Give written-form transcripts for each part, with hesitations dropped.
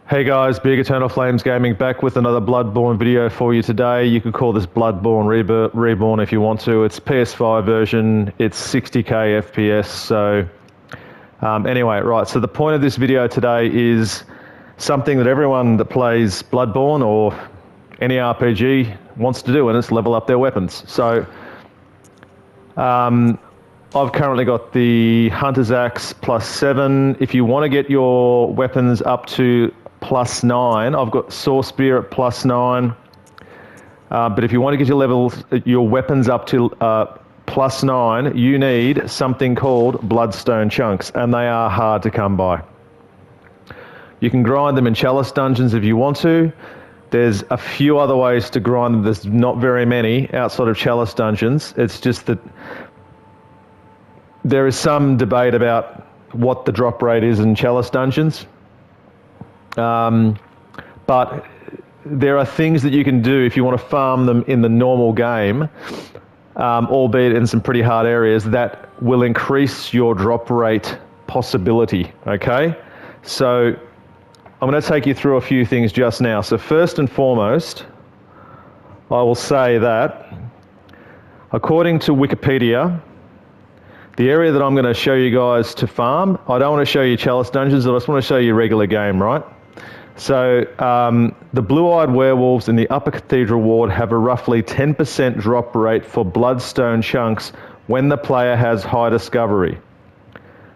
Hey guys, Big Eternal Flames Gaming back with another Bloodborne video for you today. You could call this Bloodborne Reborn if you want to. It's PS5 version, it's 60k FPS, so anyway, right, so the point of this video today is something that everyone that plays Bloodborne or any RPG wants to do, and it's level up their weapons. So I've currently got the Hunter's Axe +7. If you want to get your weapons up to +9, I've got Saw Spear at +9. But if you want to get your weapons up to +9, you need something called Bloodstone chunks, and they are hard to come by. You can grind them in chalice dungeons if you want to. There's a few other ways to grind them. There's not very many outside of chalice dungeons. It's just that there is some debate about what the drop rate is in chalice dungeons. But there are things that you can do if you want to farm them in the normal game, albeit in some pretty hard areas, that will increase your drop rate possibility, okay? So I'm going to take you through a few things just now. So first and foremost, I will say that according to Wikipedia, the area that I'm going to show you guys to farm, I don't want to show you chalice dungeons, I just want to show you regular game, right? So the blue-eyed werewolves in the Upper Cathedral Ward have a roughly 10% drop rate for Bloodstone chunks when the player has high discovery.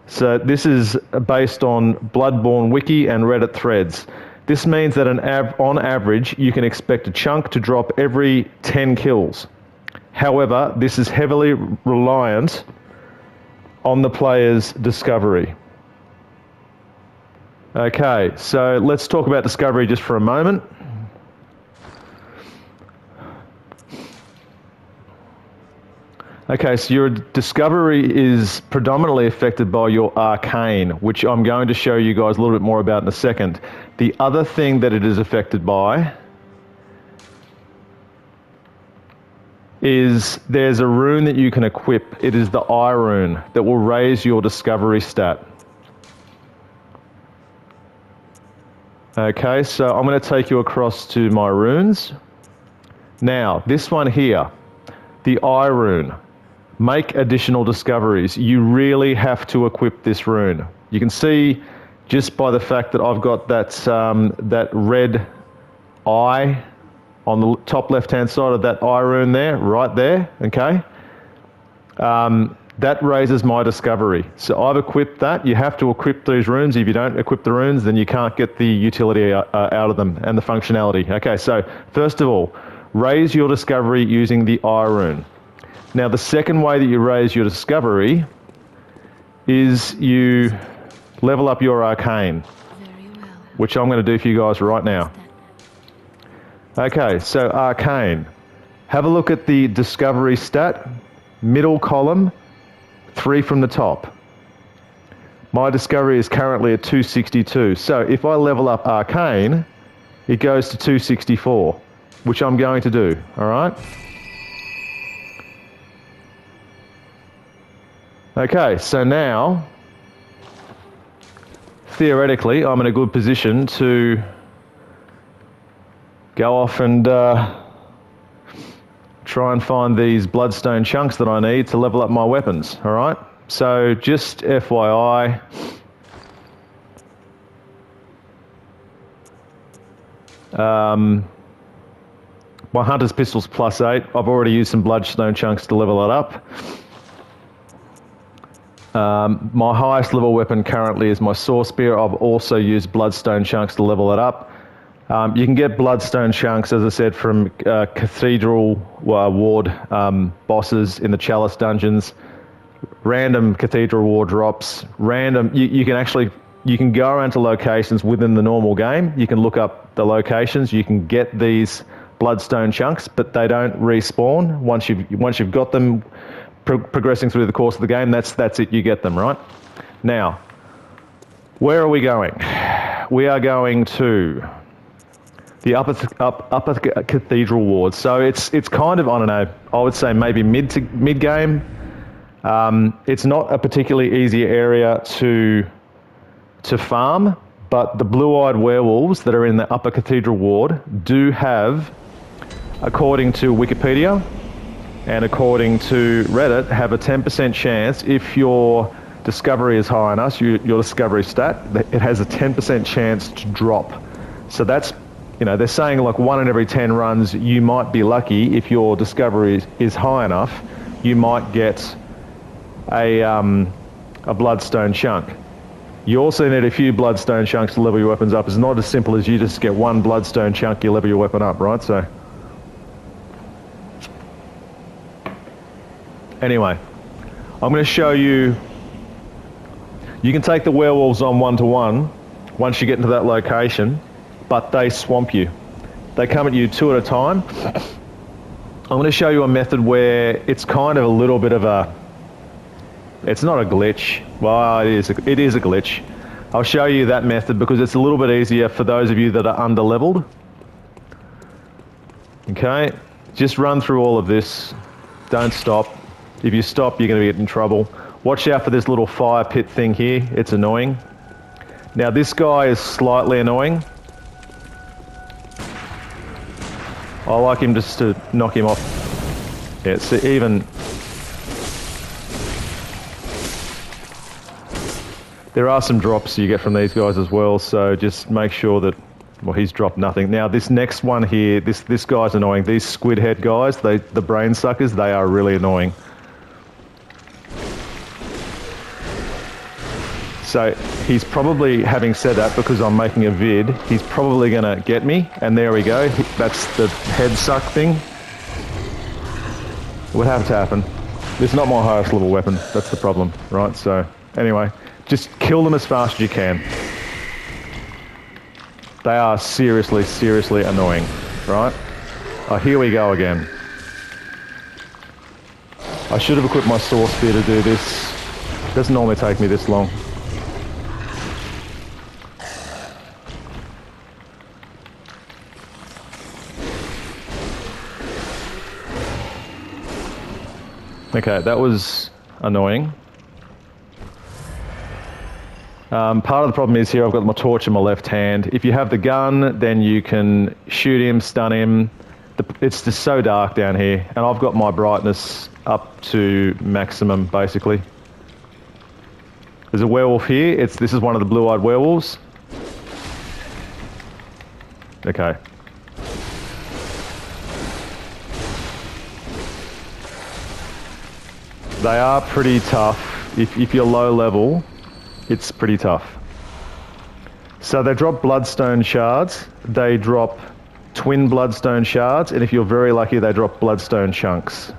So this is based on Bloodborne wiki and Reddit threads. This means that on average, you can expect a chunk to drop every 10 kills. However, this is heavily reliant on the player's discovery. Okay, so let's talk about discovery just for a moment. Okay, so your discovery is predominantly affected by your arcane, which I'm going to show you guys a little bit more about in a second. The other thing that it is affected by is there's a rune that you can equip. It is the eye rune that will raise your discovery stat. Okay, so I'm going to take you across to my runes. Now, this one here, the eye rune. Make additional discoveries. You really have to equip this rune. You can see just by the fact that I've got that red eye on the top left-hand side of that eye rune there, right there, okay? That raises my discovery. So I've equipped that. You have to equip these runes. If you don't equip the runes, then you can't get the utility out of them and the functionality. Okay, so first of all, raise your discovery using the eye rune. Now, the second way that you raise your discovery is you level up your arcane, which I'm going to do for you guys right now. Okay, so arcane. Have a look at the discovery stat, middle column, 3 from the top. My discovery is currently at 262. So if I level up arcane, it goes to 264, which I'm going to do, all right? Okay, so now, theoretically, I'm in a good position to go off and try and find these bloodstone chunks that I need to level up my weapons, all right? So just FYI, my Hunter's Pistol's +8. I've already used some bloodstone chunks to level it up. My highest level weapon currently is my Saw Spear. I've also used bloodstone chunks to level it up. You can get bloodstone chunks, as I said, from Cathedral Ward bosses in the chalice dungeons, random Cathedral Ward drops, random. You can go around to locations within the normal game. You can look up the locations. You can get these bloodstone chunks, but they don't respawn once you've got them. Progressing through the course of the game, that's it. You get them, right? Now, where are we going? We are going to the upper Cathedral Ward. So it's kind of, I don't know, I would say maybe mid game. It's not a particularly easy area to farm, but the blue-eyed werewolves that are in the Upper Cathedral Ward do have, according to Wikipedia and according to Reddit, have a 10% chance if your discovery is high enough, your discovery stat, it has a 10% chance to drop. So that's, you know, they're saying like 1 in every 10 runs, you might be lucky if your discovery is high enough, you might get a bloodstone chunk. You also need a few bloodstone chunks to level your weapons up. It's not as simple as you just get 1 bloodstone chunk, you level your weapon up, right? So, anyway, I'm going to show you. You can take the werewolves on 1-to-1 once you get into that location, but they swamp you. They come at you 2 at a time. I'm going to show you a method where it's kind of a little bit of a, it's not a glitch. Well, it is a glitch. I'll show you that method because it's a little bit easier for those of you that are under-leveled. Okay, just run through all of this. Don't stop. If you stop, you're going to get in trouble. Watch out for this little fire pit thing here. It's annoying. Now, this guy is slightly annoying. I like him just to knock him off. Yeah, so even... There are some drops you get from these guys as well, so just make sure that... Well, he's dropped nothing. Now, this next one here, this guy's annoying. These squid head guys, the brain suckers, they are really annoying. So he's probably, having said that, because I'm making a vid, he's probably going to get me. And there we go. That's the head suck thing. It would have to happen. It's not my highest level weapon. That's the problem, right? So anyway, just kill them as fast as you can. They are seriously, seriously annoying, right? Oh, here we go again. I should have equipped my source spear to do this. It doesn't normally take me this long. Okay, that was annoying. Part of the problem is here I've got my torch in my left hand. If you have the gun, then you can shoot him, stun him. It's just so dark down here, and I've got my brightness up to maximum, basically. There's a werewolf here. This is one of the blue-eyed werewolves. Okay. They are pretty tough. If you're low level, it's pretty tough. So they drop bloodstone shards. They drop twin bloodstone shards, and if you're very lucky, they drop bloodstone chunks.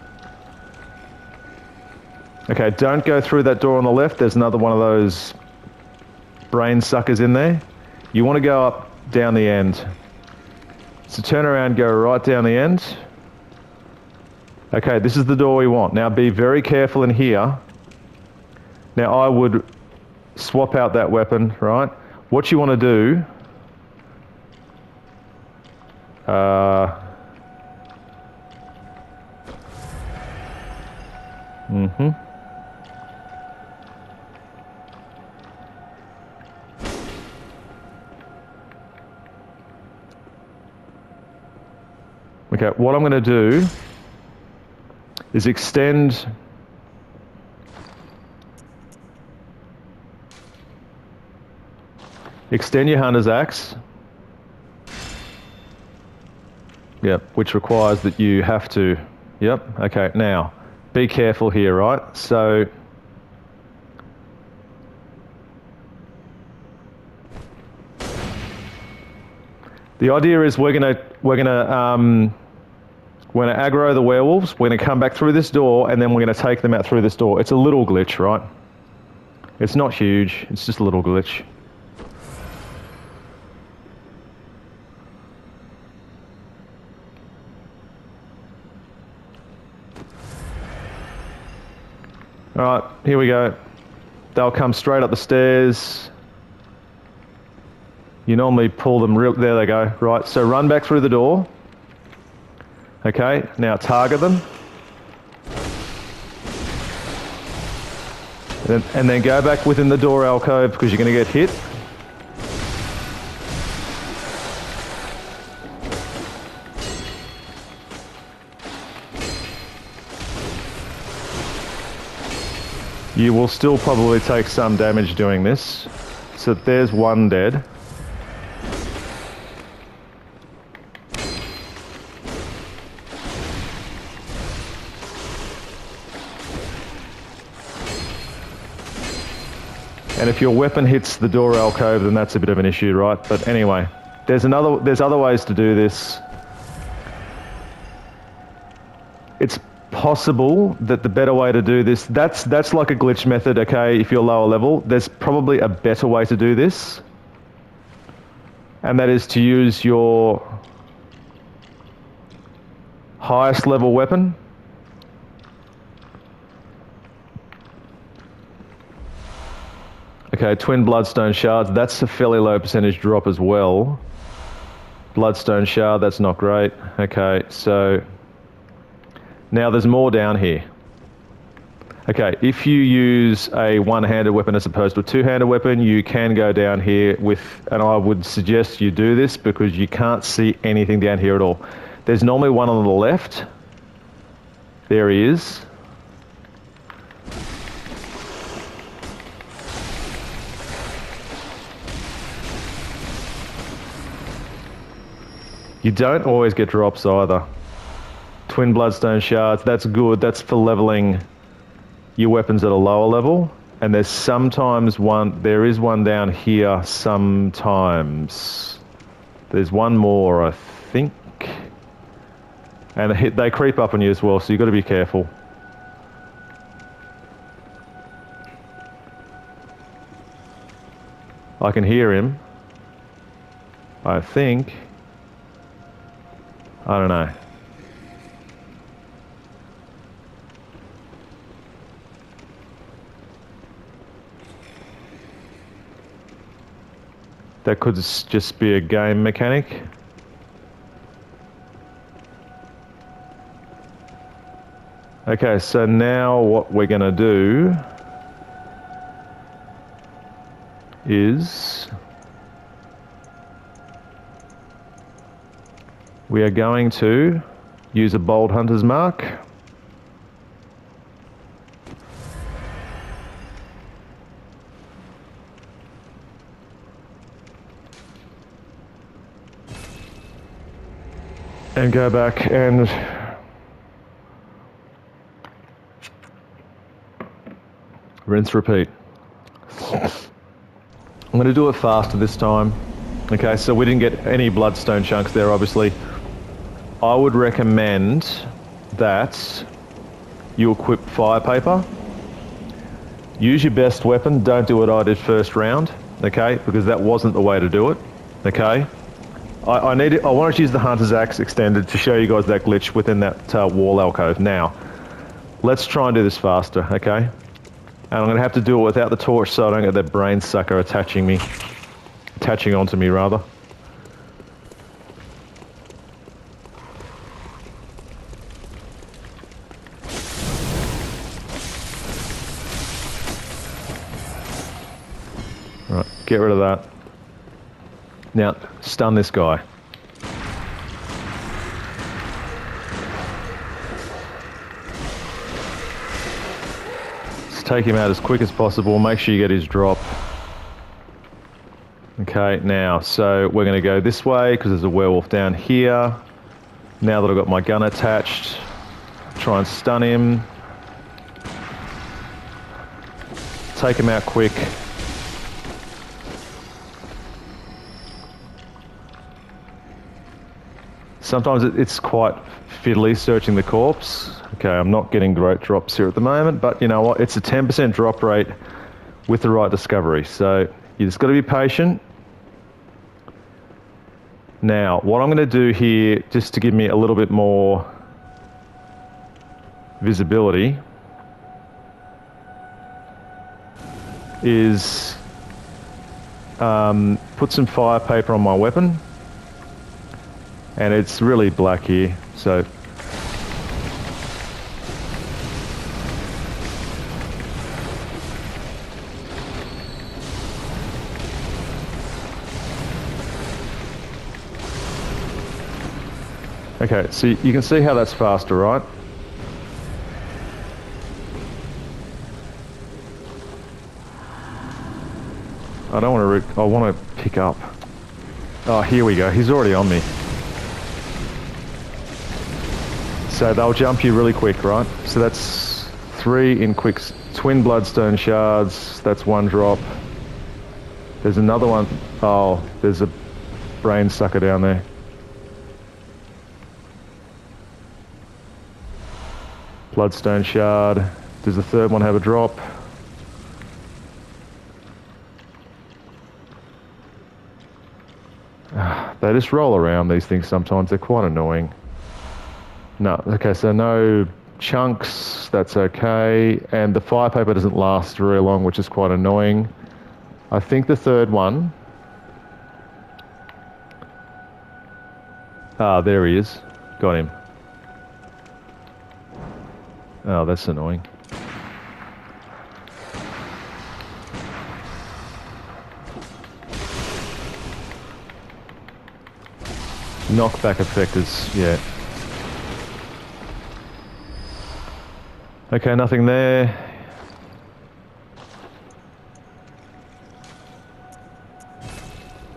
Okay, don't go through that door on the left. There's another one of those brain suckers in there. You want to go up down the end. So turn around, go right down the end. Okay, this is the door we want. Now be very careful in here. Now I would swap out that weapon, right? What you want to do... Okay, what I'm going to do is extend your hunter's axe. Yep, which requires that you have to... Yep, okay, now, be careful here, right? So... The idea is we're gonna aggro the werewolves, we're gonna come back through this door, and then we're gonna take them out through this door. It's a little glitch, right? It's not huge, it's just a little glitch. Alright, here we go. They'll come straight up the stairs. You normally pull them real... There they go. Right, so run back through the door. Okay, now target them. And then go back within the door alcove because you're going to get hit. You will still probably take some damage doing this. So there's one dead. And if your weapon hits the door alcove, then that's a bit of an issue, right? But anyway, there's other ways to do this. It's possible that the better way to do this, that's like a glitch method, okay, if you're lower level. There's probably a better way to do this. And that is to use your highest level weapon. Okay, twin bloodstone shards, that's a fairly low percentage drop as well. Bloodstone shard, that's not great. Okay, so now there's more down here. Okay, if you use a one-handed weapon as opposed to a two-handed weapon, you can go down here with, and I would suggest you do this because you can't see anything down here at all. There's normally one on the left. There he is. You don't always get drops either. Twin bloodstone shards, that's good. That's for leveling your weapons at a lower level. And there's sometimes one, there is one down here sometimes. There's one more, I think. And they creep up on you as well, so you've got to be careful. I can hear him. I think. I don't know. That could just be a game mechanic. Okay, so now what we're going to do is we are going to use a bold hunter's mark. And go back and rinse, repeat. I'm going to do it faster this time. Okay, so we didn't get any bloodstone chunks there, obviously. I would recommend that you equip fire paper. Use your best weapon. Don't do what I did first round, okay? Because that wasn't the way to do it, okay? I wanted to use the Hunter's Axe extended to show you guys that glitch within that wall alcove. Now, let's try and do this faster, okay? And I'm going to have to do it without the torch so I don't get that brain sucker attaching onto me, rather. Right, get rid of that. Now, stun this guy. Let's take him out as quick as possible. Make sure you get his drop. Okay, now, so we're going to go this way because there's a werewolf down here. Now that I've got my gun attached, try and stun him. Take him out quick. Sometimes it's quite fiddly searching the corpse. Okay, I'm not getting great drops here at the moment, but you know what? It's a 10% drop rate with the right discovery. So you just got to be patient. Now, what I'm going to do here, just to give me a little bit more visibility, is put some fire paper on my weapon. And it's really black here, so okay, so you can see how that's faster, right? I don't want to... I want to pick up. Oh, here we go. He's already on me. So they'll jump you really quick, right? So that's 3 in quick... Twin bloodstone shards. That's 1 drop. There's another one. Oh, there's a brain sucker down there. Bloodstone shard. Does the third one have a drop? They just roll around, these things sometimes. They're quite annoying. No, okay, so no chunks. That's okay. And the fire paper doesn't last very long, which is quite annoying. I think the third one... Ah, there he is. Got him. Oh, that's annoying. Knockback effect is, yeah. Okay, nothing there.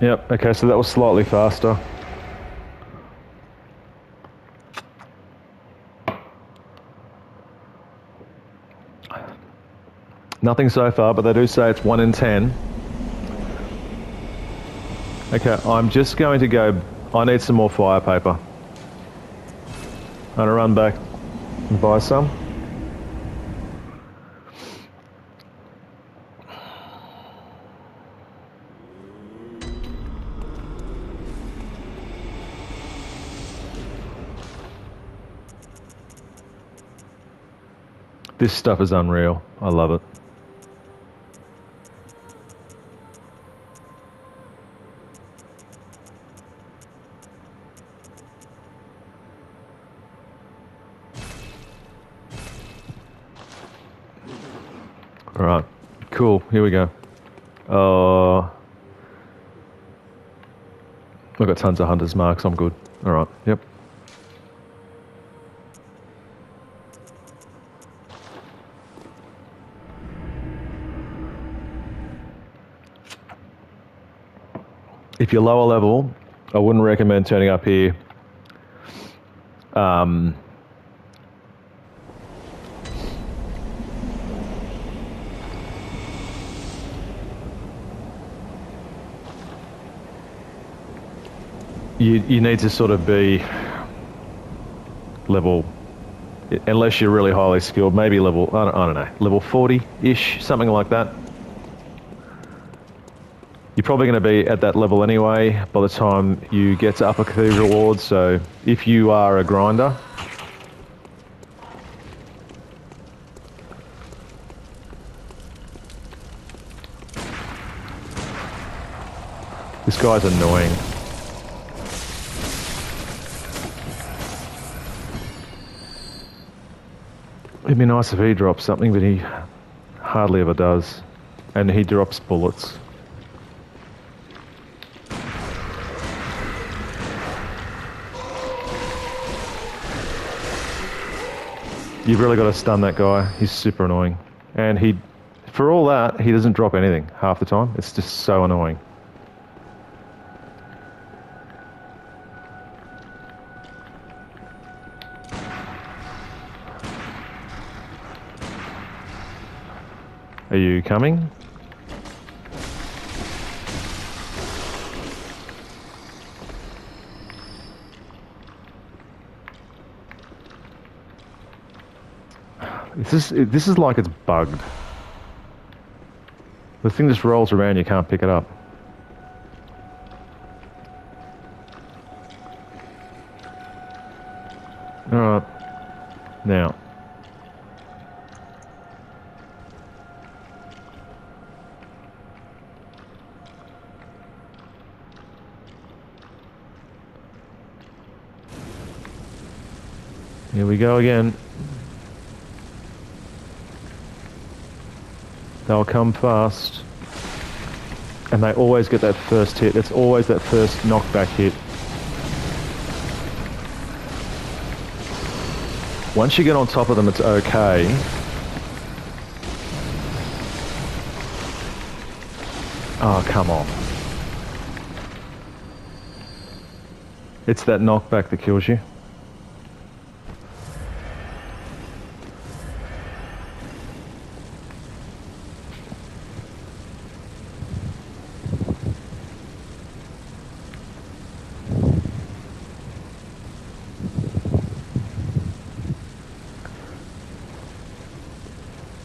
Yep, okay, so that was slightly faster. Nothing so far, but they do say it's 1 in 10. Okay, I'm just going to go... I need some more fire paper. I'm gonna run back and buy some. This stuff is unreal. I love it. Alright, cool, here we go. I've got tons of hunter's marks, I'm good. Alright, yep. If you're lower level, I wouldn't recommend turning up here. You need to sort of be level, unless you're really highly skilled, maybe level, I don't know, level 40-ish, something like that. You're probably going to be at that level anyway by the time you get to Upper Cathedral Wards, so if you are a grinder, this guy's annoying. It'd be nice if he dropped something, but he hardly ever does. And he drops bullets. You've really got to stun that guy. He's super annoying. And he, for all that, he doesn't drop anything half the time. It's just so annoying. Are you coming? This is like it's bugged. The thing just rolls around, you can't pick it up. Alright. Now. Here we go again. They'll come fast. And they always get that first hit. It's always that first knockback hit. Once you get on top of them, it's okay. Oh, come on. It's that knockback that kills you.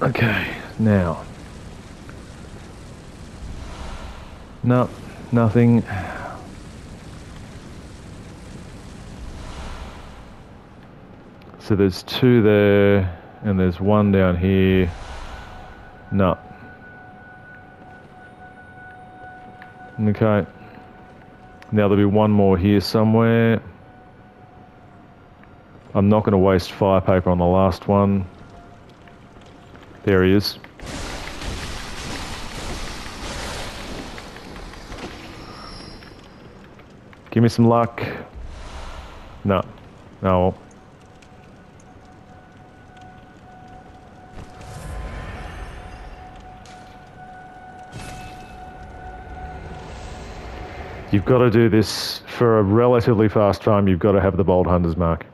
Okay, now. No, nothing. So there's two there, and there's one down here. No. Okay. Now there'll be one more here somewhere. I'm not going to waste fire paper on the last one. There he is. Give me some luck. No. No. You've got to do this for a relatively fast time. You've got to have the bold hunter's mark.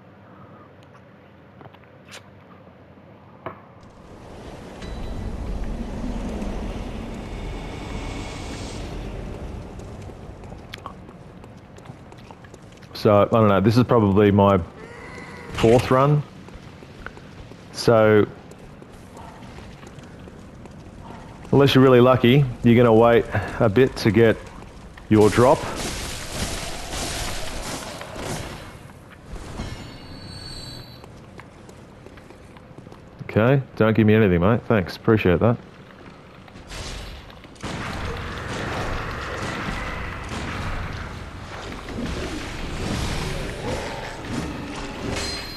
So, I don't know, this is probably my 4th run. So, unless you're really lucky, you're going to wait a bit to get your drop. Okay, don't give me anything, mate. Thanks, appreciate that.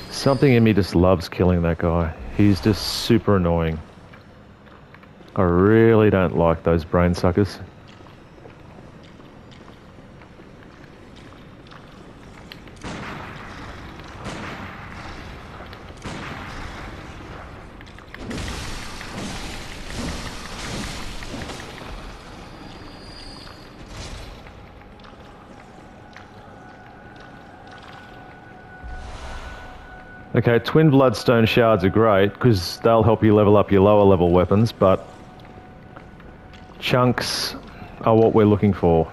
Something in me just loves killing that guy. He's just super annoying. I really don't like those brain suckers. Okay, twin bloodstone shards are great because they'll help you level up your lower level weapons, but chunks are what we're looking for.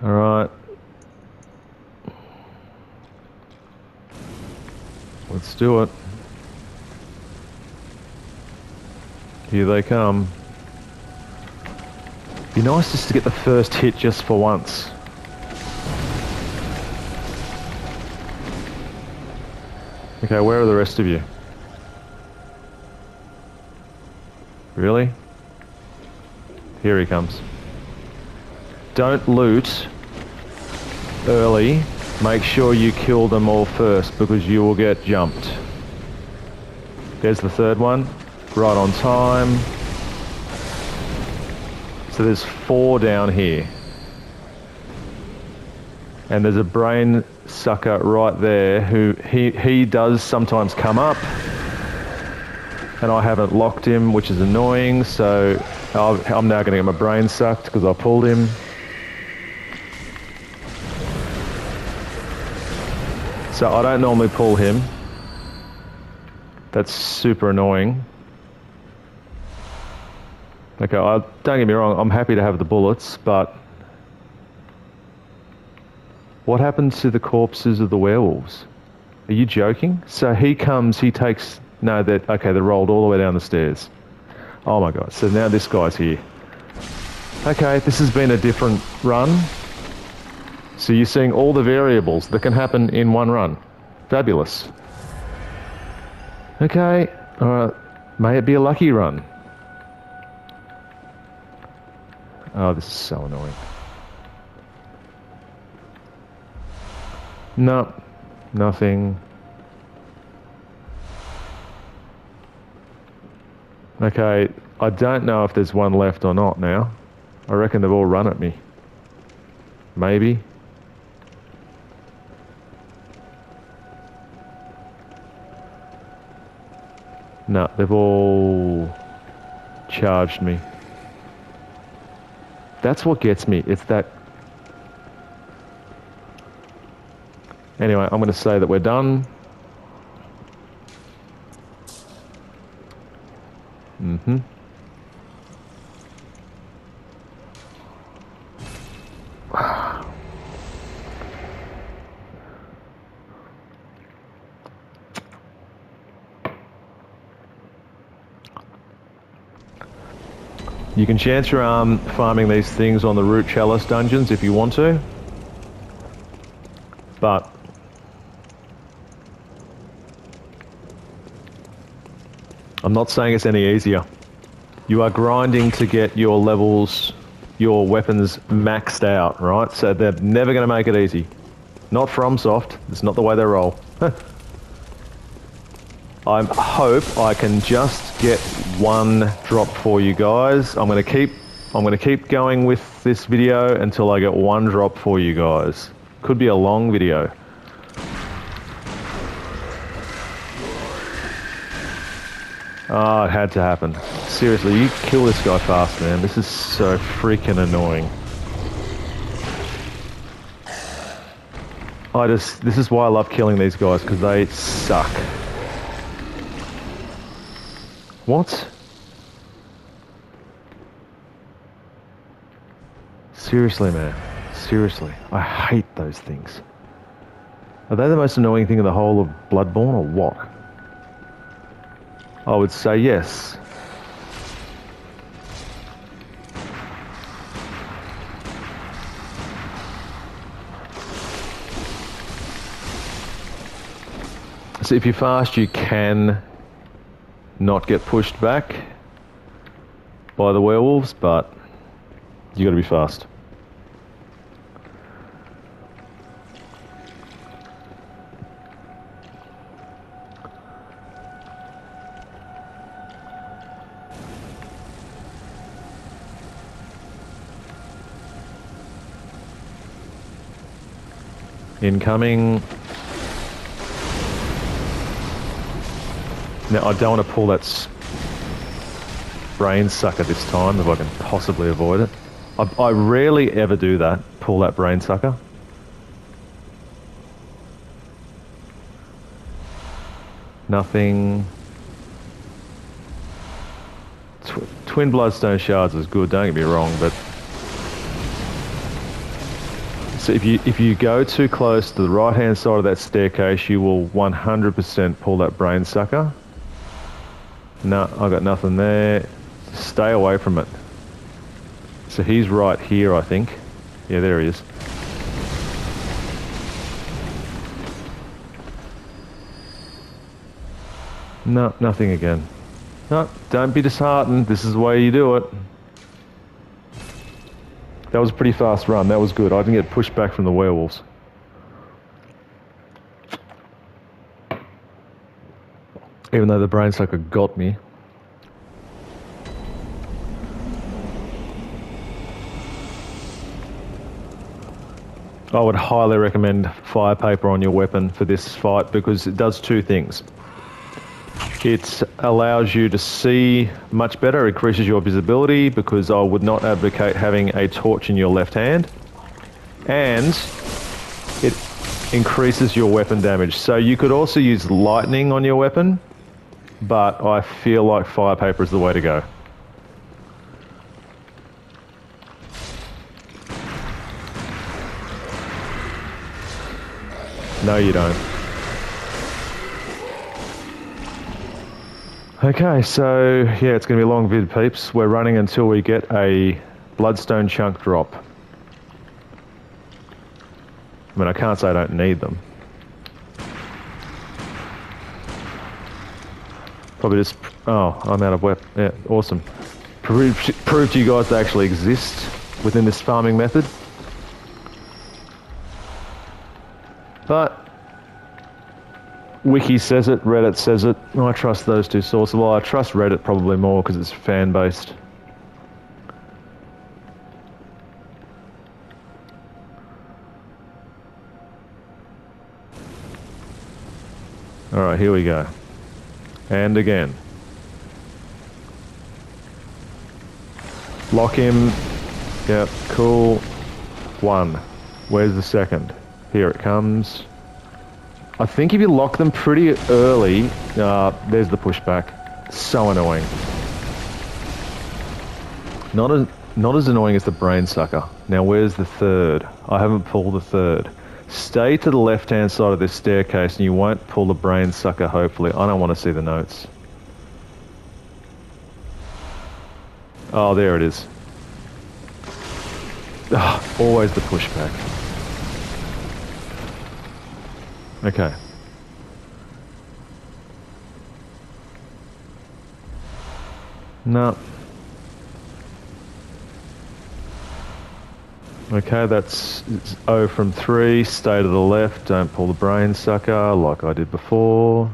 Alright. Let's do it. Here they come. Be nice just to get the first hit just for once. Okay, where are the rest of you? Really? Here he comes. Don't loot early. Make sure you kill them all first because you will get jumped. There's the third one. Right on time. So there's 4 down here. And there's a brain sucker right there who he does sometimes come up, and I haven't locked him, which is annoying, so I'm now going to get my brain sucked because I pulled him. So I don't normally pull him. That's super annoying. Okay, don't get me wrong, I'm happy to have the bullets, but what happened to the corpses of the werewolves? Are you joking? So he comes, he takes... No, they're rolled all the way down the stairs. Oh my god, so now this guy's here. Okay, this has been a different run. So you're seeing all the variables that can happen in one run. Fabulous. Okay, alright, may it be a lucky run. Oh, this is so annoying. No, nothing. Okay, I don't know if there's one left or not now. I reckon they've all run at me. Maybe. No, they've all charged me. That's what gets me. It's that... Anyway, I'm going to say that we're done. Mm-hmm. You can chance your arm farming these things on the Root Chalice dungeons if you want to, but I'm not saying it's any easier. You are grinding to get your levels, your weapons maxed out, right? So they're never going to make it easy. Not FromSoft. It's not the way they roll. I hope I can just get one drop for you guys. I'm going to keep going with this video until I get one drop for you guys. Could be a long video. Oh, it had to happen. Seriously, you kill this guy fast, man. This is so freaking annoying. This is why I love killing these guys, because they suck. What? Seriously, man. Seriously. I hate those things. Are they the most annoying thing in the whole of Bloodborne, or what? I would say yes. So if you're fast, you can not get pushed back by the werewolves, but you got to be fast. Incoming. Now, I don't want to pull that brain sucker this time if I can possibly avoid it. I rarely ever do that, pull that brain sucker. Nothing. Twin Bloodstone shards is good, don't get me wrong, but... So if you go too close to the right-hand side of that staircase, you will 100% pull that brain sucker. No, I got nothing there. Stay away from it. So he's right here, I think. Yeah, there he is. No, nothing again. No, don't be disheartened. This is the way you do it. That was a pretty fast run. That was good. I didn't get pushed back from the werewolves. Even though the brain sucker got me. I would highly recommend fire paper on your weapon for this fight because it does two things. It allows you to see much better, increases your visibility because I would not advocate having a torch in your left hand. And it increases your weapon damage. So you could also use lightning on your weapon, but I feel like fire paper is the way to go. No, you don't. Okay, so yeah, it's going to be a long vid, peeps. We're running until we get a Bloodstone chunk drop. I mean, I can't say I don't need them. Probably just... Oh, I'm out of weapon. Yeah, awesome. Prove to you guys they actually exist within this farming method. But... Wiki says it, Reddit says it. I trust those two sources. Well, I trust Reddit probably more because it's fan-based. Alright, here we go. And again. Lock him. Yep, cool. 1. Where's the second? Here it comes. I think if you lock them pretty early... there's the pushback. So annoying. Not as annoying as the brain sucker. Now where's the third? I haven't pulled the third. Stay to the left-hand side of this staircase and you won't pull the brain sucker, hopefully. I don't want to see the notes. Oh, there it is. Oh, always the pushback. Okay. No. Okay, that's 0 from 3. Stay to the left. Don't pull the brain sucker like I did before.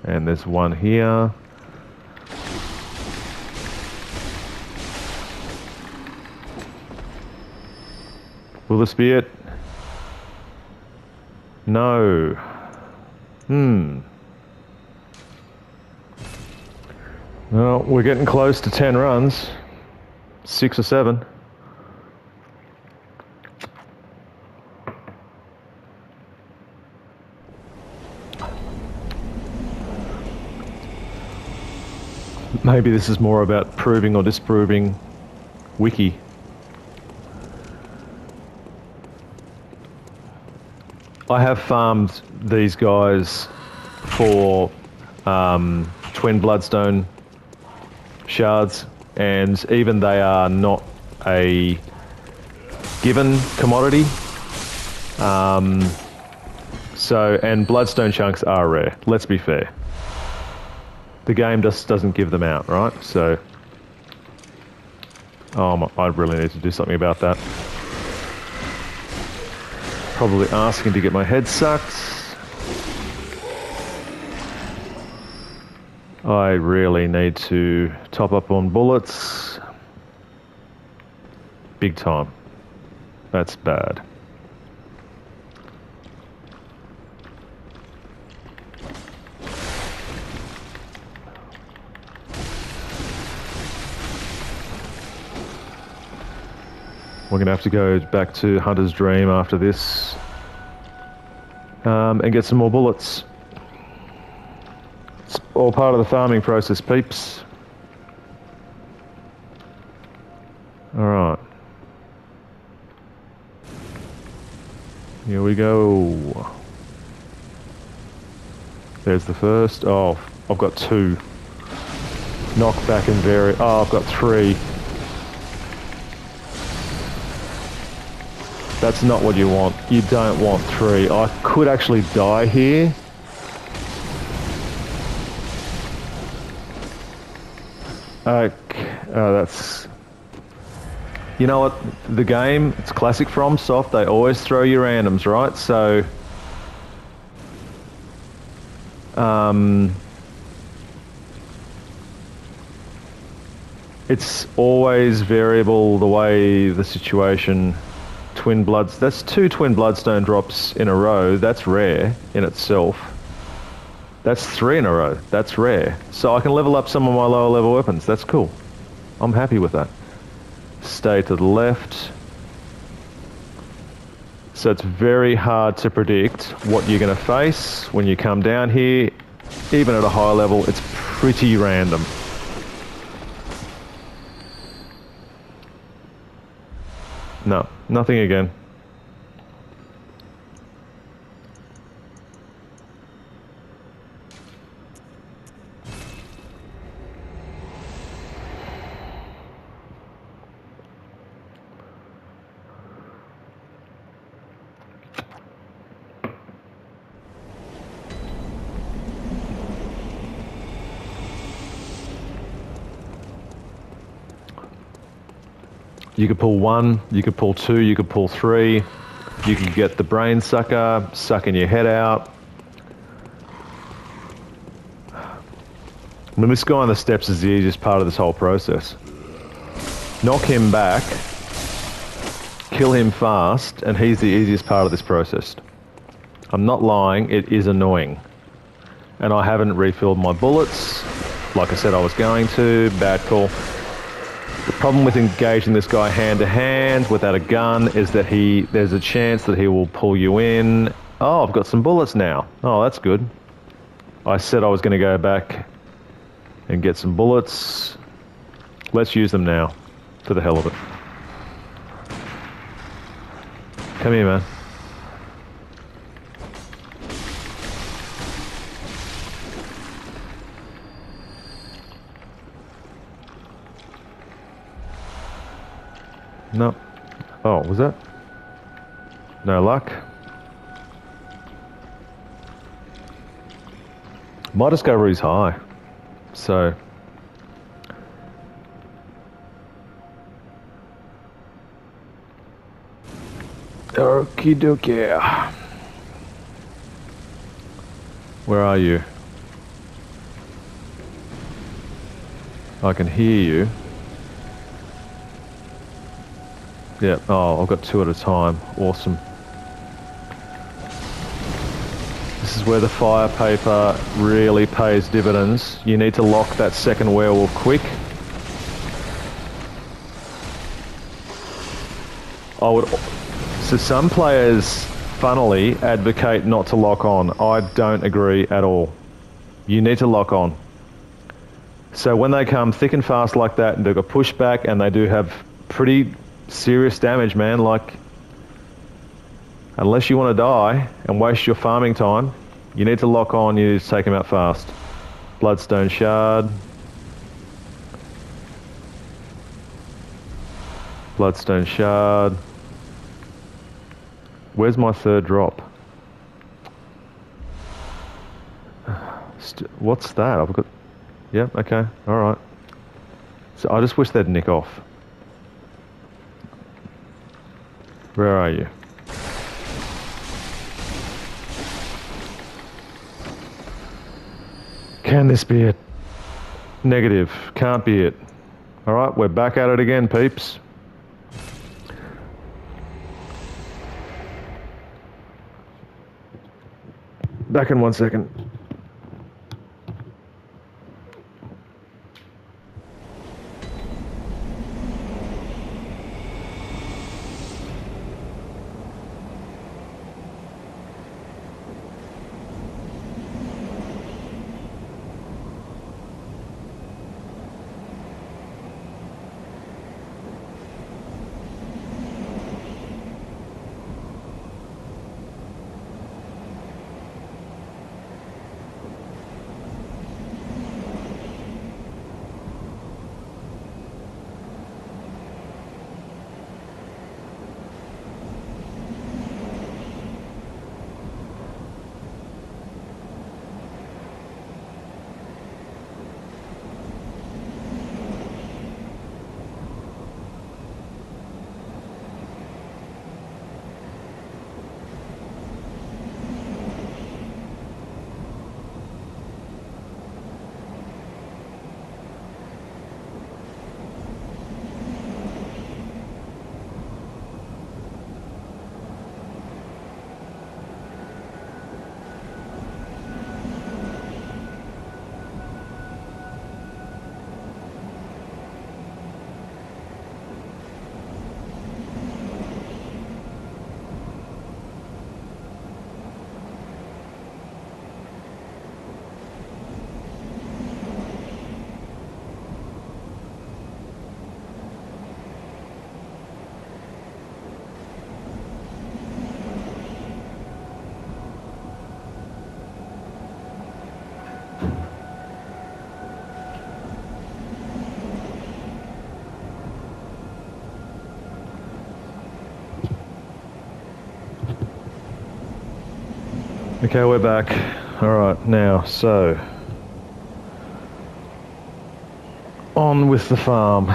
And there's one here. Will this be it? No. Well, we're getting close to 10 runs. 6 or 7. Maybe this is more about proving or disproving Wiki. I have farmed these guys for twin bloodstone shards, and even they are not a given commodity. And bloodstone chunks are rare, let's be fair. The game just doesn't give them out, right? So, I really need to do something about that. Probably asking to get my head sucked. I really need to top up on bullets. Big time. That's bad. We're going to have to go back to Hunter's Dream after this and get some more bullets. It's all part of the farming process, peeps. Alright. Here we go. There's the first. Oh, I've got 2. Knockback and vary. Oh, I've got 3. That's not what you want. You don't want 3. I could actually die here. Okay, that's... You know what? The game, it's classic FromSoft. They always throw you randoms, right? So... it's always variable the way the situation... Twin bloods, that's 2 twin bloodstone drops in a row. That's rare in itself. That's 3 in a row. That's rare. So I can level up some of my lower level weapons. That's cool. I'm happy with that. Stay to the left. So it's very hard to predict what you're going to face when you come down here. Even at a high level, it's pretty random. No, nothing again. You could pull 1, you could pull 2, you could pull 3. You could get the brain sucker, sucking your head out. I mean, this guy on the steps is the easiest part of this whole process. Knock him back, kill him fast, and he's the easiest part of this process. I'm not lying, it is annoying. And I haven't refilled my bullets, like I said I was going to. Bad call. The problem with engaging this guy hand to hand without a gun is that there's a chance that he will pull you in. Oh, I've got some bullets now. Oh, that's good. I said I was going to go back and get some bullets. Let's use them now, for the hell of it. Come here, man. No. Oh, was that? No luck. My discovery is high, so okie dokie. Where are you? I can hear you. Yeah, oh, I've got two at a time. Awesome. This is where the fire paper really pays dividends. You need to lock that second werewolf quick. So some players, funnily, advocate not to lock on. I don't agree at all. You need to lock on. So when they come thick and fast like that, and they've got pushback, and they do have pretty serious damage, man. Like, unless you want to die and waste your farming time, you need to lock on. You need to take them out fast. Bloodstone shard. Bloodstone shard. Where's my third drop? What's that? I've got... Yep, okay, alright. So I just wish they'd nick off. Where are you? Can this be it? Negative. Can't be it. Alright, we're back at it again, peeps. Back in 1 second. Okay, we're back. Alright, now, so... on with the farm.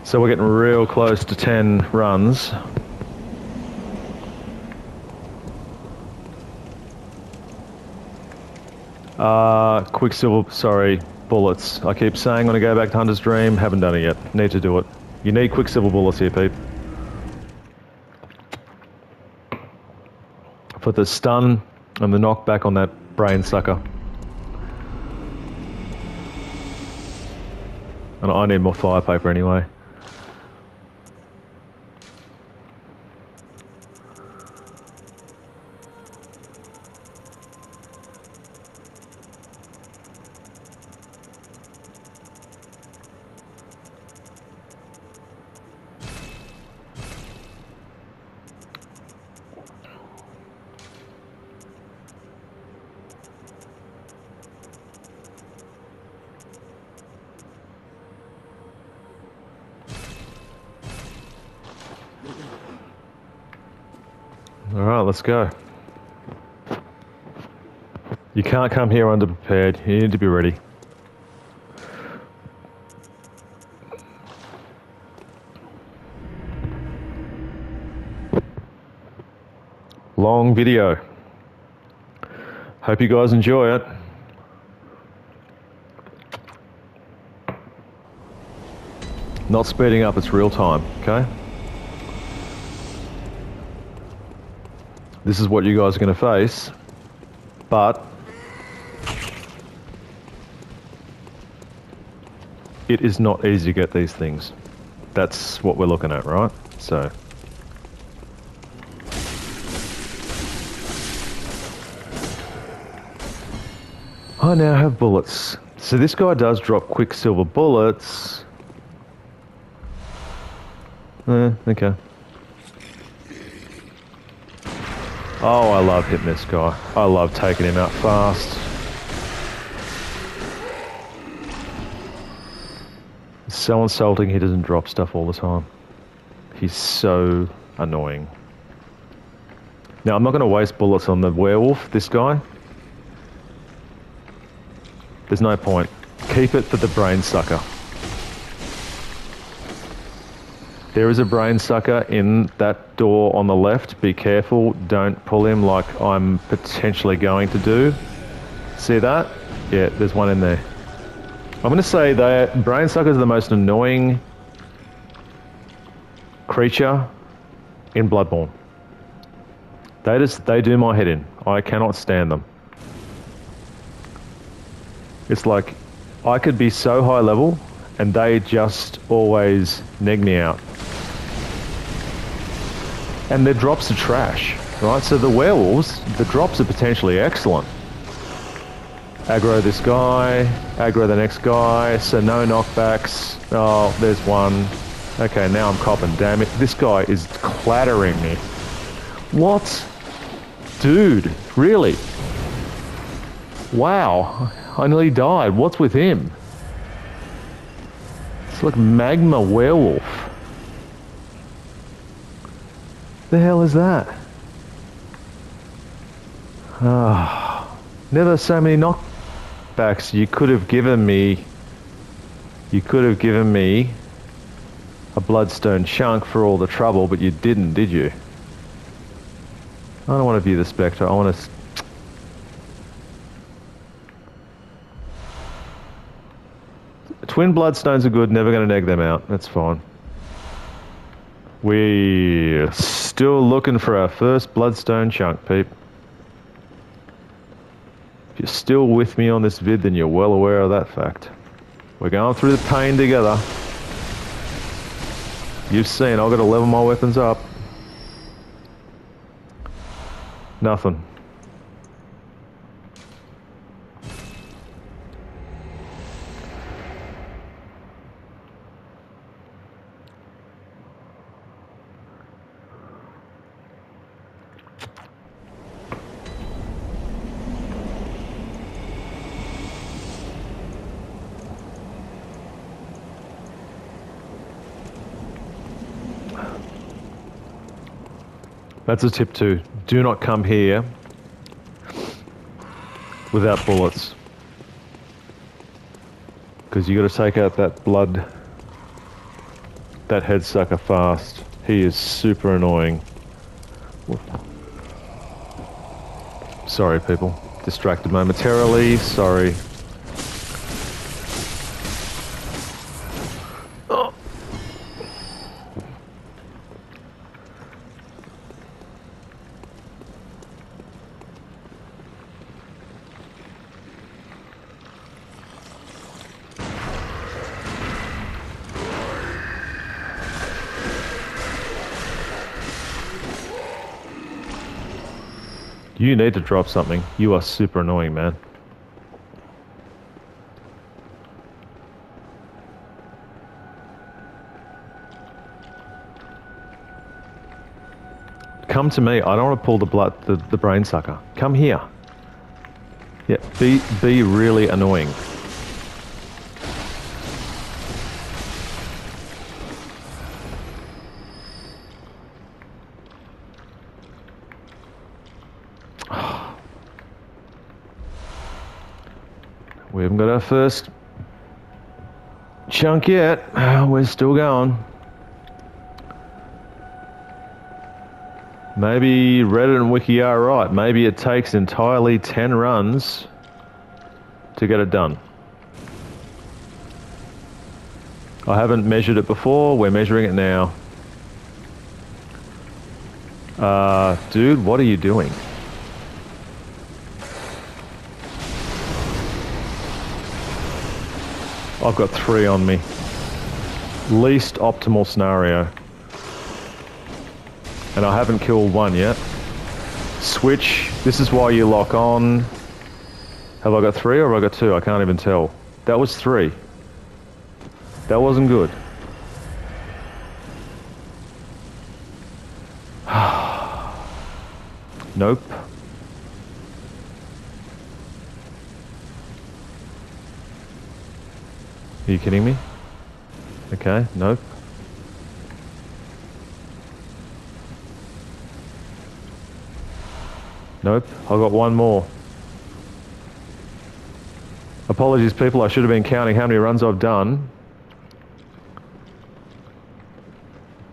So we're getting real close to 10 runs. Quicksilver, sorry, bullets. I keep saying I'm going to go back to Hunter's Dream, haven't done it yet. Need to do it. You need Quicksilver bullets here, Pete. For the stun and the knockback on that brain sucker. And I need more fire paper anyway. All right, let's go. You can't come here underprepared. You need to be ready. Long video. Hope you guys enjoy it. Not speeding up, it's real time, okay? This is what you guys are going to face, but it is not easy to get these things. That's what we're looking at, right? So I now have bullets. So this guy does drop quicksilver bullets. Okay. Oh, I love hitting this guy. I love taking him out fast. It's so insulting he doesn't drop stuff all the time. He's so annoying. Now, I'm not going to waste bullets on the werewolf, this guy. There's no point. Keep it for the brain sucker. There is a brain sucker in that door on the left. Be careful. Don't pull him like I'm potentially going to do. See that? Yeah, there's one in there. I'm going to say that brain suckers are the most annoying creature in Bloodborne. They do my head in. I cannot stand them. It's like I could be so high level and they just always neg me out. And their drops are trash, right? So the werewolves, the drops are potentially excellent. Aggro this guy, aggro the next guy, so no knockbacks. Oh, there's one. Okay, now I'm copping, damn it. This guy is clattering me. What? Dude, really? Wow, I nearly died. What's with him? It's like magma werewolf. The hell is that? Ah, never so many knockbacks. You could have given me a bloodstone chunk for all the trouble, but you didn't, did you? I don't want to view the spectre. I want to. Twin bloodstones are good. Never going to neg them out. That's fine. We're still looking for our first bloodstone chunk, peep. If you're still with me on this vid, then you're well aware of that fact. We're going through the pain together. You've seen, I've got to level my weapons up. Nothing. That's a tip too. Do not come here without bullets. Because you got to take out that head sucker fast. He is super annoying. Sorry people, distracted momentarily, sorry. You need to drop something. You are super annoying, man. Come to me. I don't want to pull the brain sucker. Come here. Yeah, be really annoying. We haven't got our first chunk yet. We're still going. Maybe Reddit and Wiki are right. Maybe it takes entirely 10 runs to get it done. I haven't measured it before. We're measuring it now. Dude, what are you doing? I've got 3 on me. Least optimal scenario. And I haven't killed 1 yet. Switch. This is why you lock on. Have I got 3 or have I got 2? I can't even tell. That was 3. That wasn't good. Nope. Are you kidding me? Okay, nope. Nope, I've got 1 more. Apologies, people, I should have been counting how many runs I've done.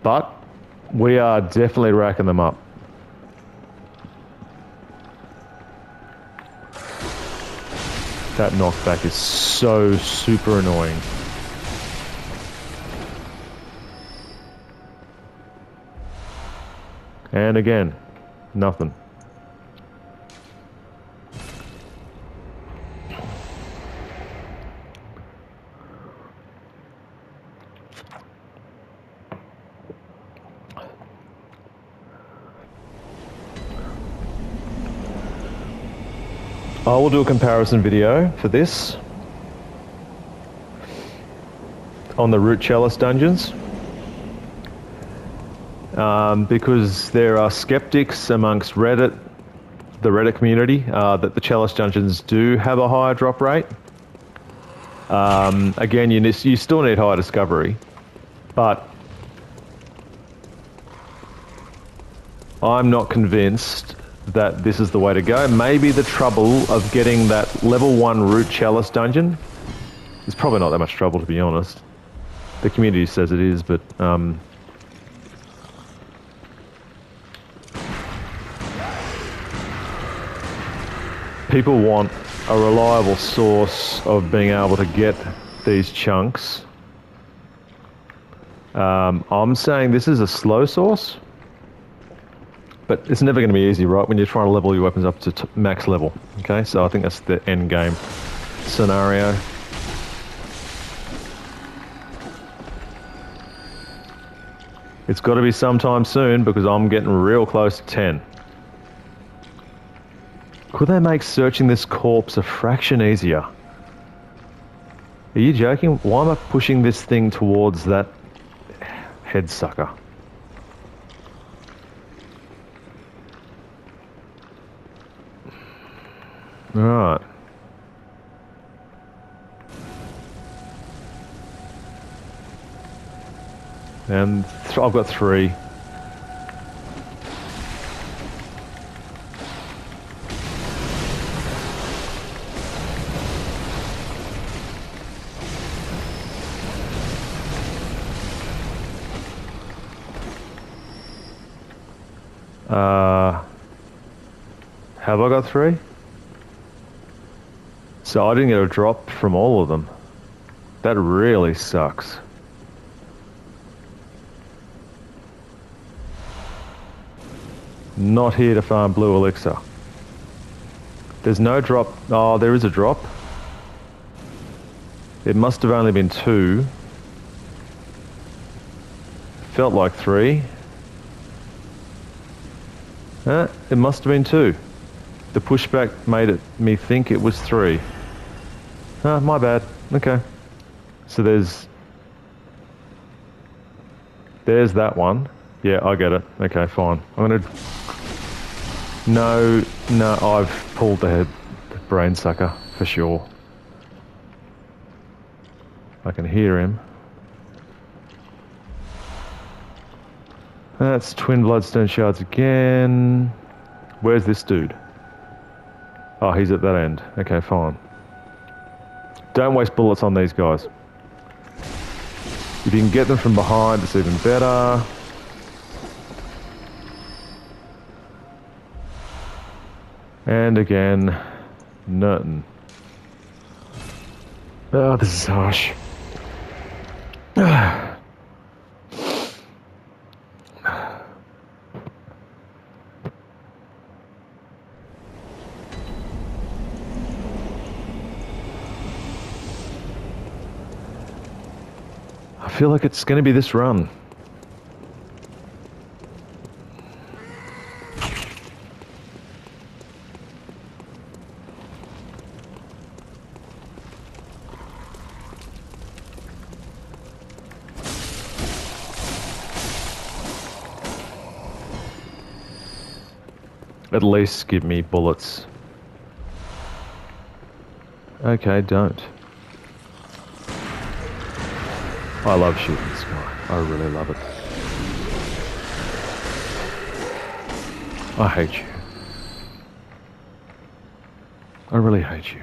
But we are definitely racking them up. That knockback is so super annoying. And again, nothing. I will do a comparison video for this on the Root Chalice dungeons because there are skeptics amongst Reddit, the Reddit community, that the Chalice dungeons do have a higher drop rate. Again, you still need higher discovery, but I'm not convinced that this is the way to go. Maybe the trouble of getting that level 1 Root Chalice dungeon is probably not that much trouble, to be honest. The community says it is, but people want a reliable source of being able to get these chunks. I'm saying this is a slow source. But it's never going to be easy, right, when you're trying to level your weapons up to max level, okay? So I think that's the end game scenario. It's got to be sometime soon because I'm getting real close to 10. Could they make searching this corpse a fraction easier? Are you joking? Why am I pushing this thing towards that head sucker? Alright. And I've got 3. Have I got 3? So I didn't get a drop from all of them. That really sucks. Not here to farm blue elixir. There's no drop. Oh, there is a drop. It must have only been 2. Felt like 3. It must have been 2. The pushback made me think it was 3. Ah, my bad. Okay. So there's that one. Yeah, I get it. Okay, fine. I'm gonna... No, I've pulled the brain sucker for sure. I can hear him. That's twin bloodstone shards again. Where's this dude? Oh, he's at that end. Okay, fine. Don't waste bullets on these guys. If you can get them from behind, it's even better. And again, nothing. Oh, this is harsh. I feel like it's going to be this run. At least give me bullets. Okay, don't. I love shooting this guy. I really love it. I hate you. I really hate you.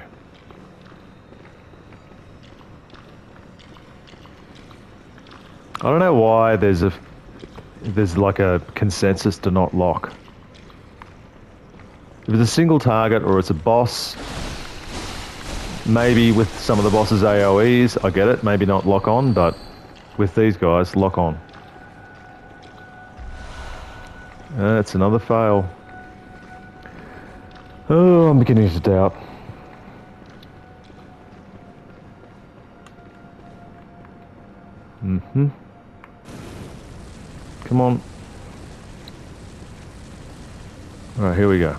I don't know why there's like a consensus to not lock. If it's a single target or it's a boss, maybe with some of the boss's AoEs, I get it, maybe not lock on, but with these guys, lock on. That's another fail. Oh, I'm beginning to doubt. Come on. Alright, here we go.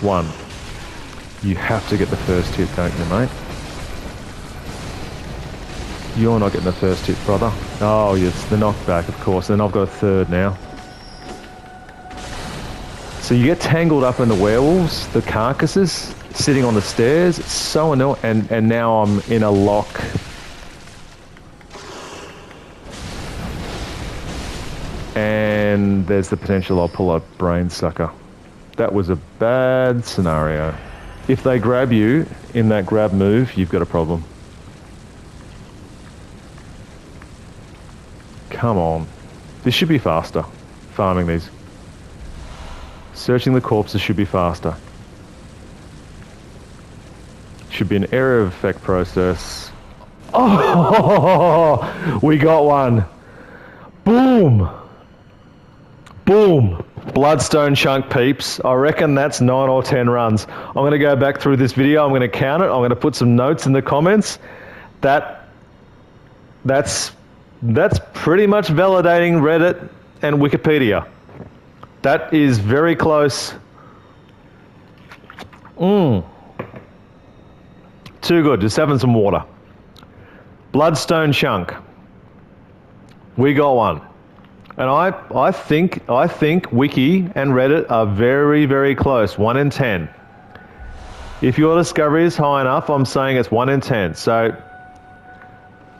1. You have to get the first hit, don't you, mate? You're not getting the first hit, brother. Oh, yes, the knockback, of course. Then I've got a third now. So you get tangled up in the werewolves, the carcasses, sitting on the stairs. It's so annoying. And now I'm in a lock. And there's the potential I'll pull a brain sucker. That was a bad scenario. If they grab you in that grab move, you've got a problem. Come on. This should be faster, farming these. Searching the corpses should be faster. Should be an area of effect process. Oh, we got one. Boom. Boom. Bloodstone chunk, peeps. I reckon that's 9 or 10 runs. I'm going to go back through this video. I'm going to count it. I'm going to put some notes in the comments. That's pretty much validating Reddit and Wikipedia. That is very close. Too good. Just having some water. Bloodstone chunk. We got one. And I think Wiki and Reddit are very, very close. 1 in 10. If your discovery is high enough, I'm saying it's 1 in 10. So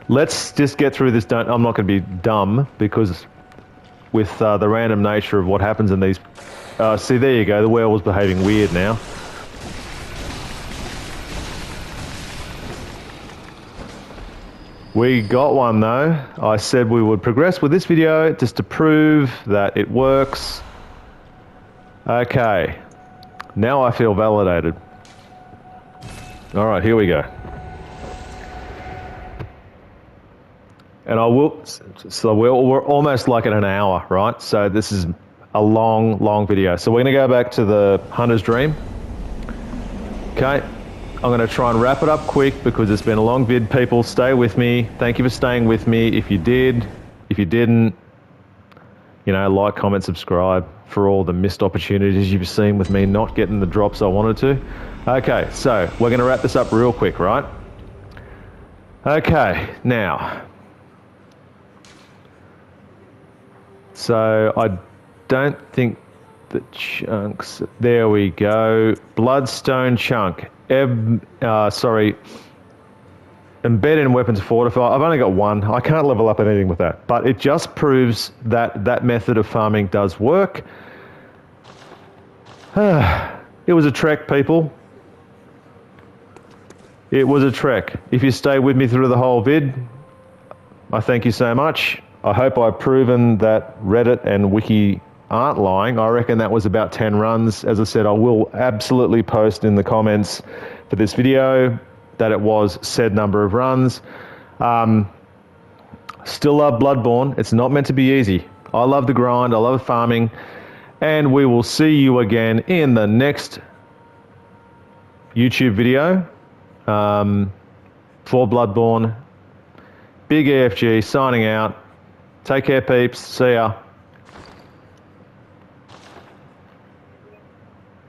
let's just get through this. I'm not going to be dumb because with the random nature of what happens in these... see, there you go. The werewolf's behaving weird now. We got one though. I said we would progress with this video just to prove that it works. Okay. Now I feel validated. Alright, here we go. And I will... So we're almost like at an hour, right? So this is a long, long video. So we're going to go back to the Hunter's Dream. Okay. I'm going to try and wrap it up quick because it's been a long vid. People, stay with me. Thank you for staying with me. If you did, if you didn't, You know, like, comment, subscribe for all the missed opportunities you've seen with me not getting the drops I wanted to. Okay, so we're going to wrap this up real quick, right? Okay, now. So I don't think the chunks... There we go. Bloodstone chunk. Embedded in weapons fortify. I've only got one. I can't level up anything with that. But it just proves that that method of farming does work. It was a trek, people. It was a trek. If you stay with me through the whole vid, I thank you so much. I hope I've proven that Reddit and Wiki aren't lying. I reckon that was about 10 runs. As I said, I will absolutely post in the comments for this video that it was said number of runs. Still love Bloodborne. It's not meant to be easy. I love the grind. I love farming. And we will see you again in the next YouTube video for Bloodborne. Big AFG signing out. Take care, peeps. See ya.